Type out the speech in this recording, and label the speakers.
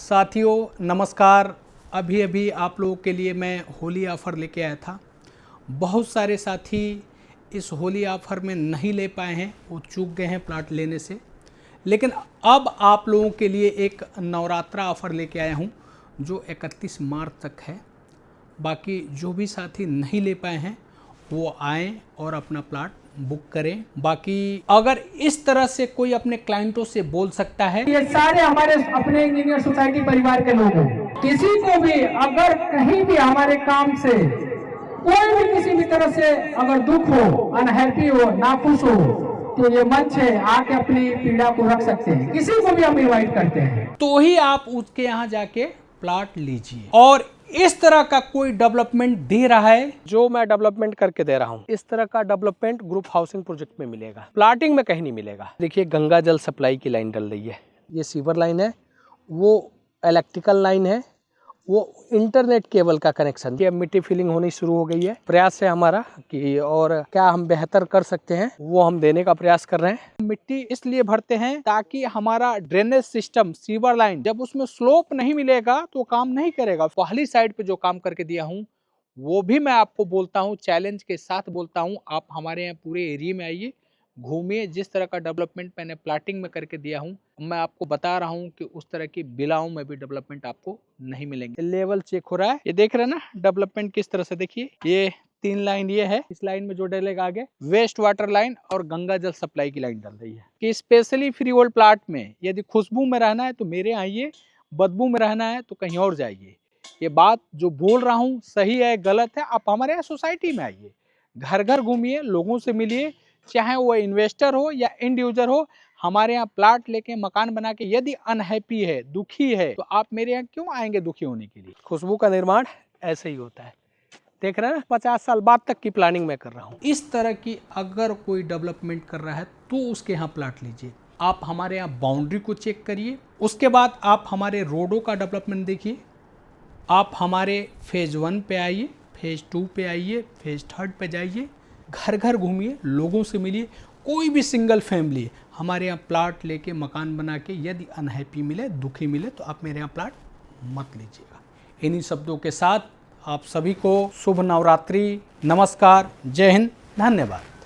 Speaker 1: साथियों नमस्कार। अभी अभी आप लोगों के लिए मैं होली ऑफ़र लेके आया था। बहुत सारे साथी इस होली ऑफ़र में नहीं ले पाए हैं, वो चूक गए हैं प्लाट लेने से। लेकिन अब आप लोगों के लिए एक नवरात्रा ऑफ़र लेके आया हूँ जो 31 मार्च तक है। बाकी जो भी साथी नहीं ले पाए हैं वो आएँ और अपना प्लाट बुक करें। बाकी अगर इस तरह से कोई अपने क्लाइंटों से बोल सकता है,
Speaker 2: ये सारे हमारे अपने इंजीनियर सोसाइटी परिवार के लोग हैं। किसी को भी अगर कहीं भी हमारे काम से कोई भी किसी भी तरह से अगर दुख हो, अनहैप्पी हो, नाखुश हो, तो ये मंच है, आके अपनी पीड़ा को रख सकते हैं। किसी को भी हम इनवाइट करते हैं,
Speaker 1: तो ही आप उसके यहाँ जाके प्लाट लीजिए। और इस तरह का कोई डेवलपमेंट दे रहा है जो मैं डेवलपमेंट करके दे रहा हूँ, इस तरह का डेवलपमेंट ग्रुप हाउसिंग प्रोजेक्ट में मिलेगा, प्लाटिंग में कहीं नहीं मिलेगा। देखिए गंगा जल सप्लाई की लाइन डल रही है, ये सीवर लाइन है, वो इलेक्ट्रिकल लाइन है, वो इंटरनेट केबल का कनेक्शन। ये मिट्टी फिलिंग होनी शुरू हो गई है। प्रयास है हमारा कि और क्या हम बेहतर कर सकते हैं वो हम देने का प्रयास कर रहे हैं। मिट्टी इसलिए भरते हैं ताकि हमारा ड्रेनेज सिस्टम, सीवर लाइन, जब उसमें स्लोप नहीं मिलेगा तो काम नहीं करेगा। पहली साइड पे जो काम करके दिया हूँ वो भी मैं आपको बोलता हूँ, चैलेंज के साथ बोलता हूँ, आप हमारे यहाँ पूरे एरिया में आइए, घूमिए। जिस तरह का डेवलपमेंट मैंने प्लाटिंग में करके दिया हूँ, मैं आपको बता रहा हूँ कि उस तरह की बिलाओं में भी डेवलपमेंट आपको नहीं मिलेंगे। लेवल चेक हो रहा है, ये देख रहे हैं ना डेवलपमेंट किस तरह से। देखिए ये 3 लाइन ये है, इस लाइन में जो डलेगा आगे वेस्ट वाटर लाइन और गंगा जल सप्लाई की लाइन डल रही है। कि स्पेशली फ्री होल्ड प्लाट में यदि खुशबू में रहना है तो मेरे आइए, बदबू में रहना है तो कहीं और जाइए। ये बात जो बोल रहा हूँ सही है गलत है, आप हमारे यहाँ सोसाइटी में आइए, घर घर घूमिए, लोगों से मिलिए, चाहे वो इन्वेस्टर हो या एंड यूजर हो। हमारे यहाँ प्लाट लेके, मकान बना के यदि अनहैप्पी है, दुखी है, तो आप मेरे यहाँ क्यों आएंगे दुखी होने के लिए। खुशबू का निर्माण ऐसे ही होता है, देख रहे हैं ना, 50 साल बाद तक की प्लानिंग मैं कर रहा हूँ। इस तरह की अगर कोई डेवलपमेंट कर रहा है तो उसके यहाँ प्लाट लीजिए। आप हमारे यहाँ बाउंड्री को चेक करिए, उसके बाद आप हमारे रोडों का डेवलपमेंट देखिए। आप हमारे फेज़ 1 पे आइए, फेज़ 2 पे आइए, फेज़ 3 पे जाइए, घर घर घूमिए, लोगों से मिलिए। कोई भी सिंगल फैमिली हमारे यहाँ प्लाट लेके, मकान बना के यदि अनहैप्पी मिले, दुखी मिले, तो आप मेरे यहाँ प्लाट मत लीजिएगा। इन्हीं शब्दों के साथ आप सभी को शुभ नवरात्रि, नमस्कार, जय हिंद, धन्यवाद।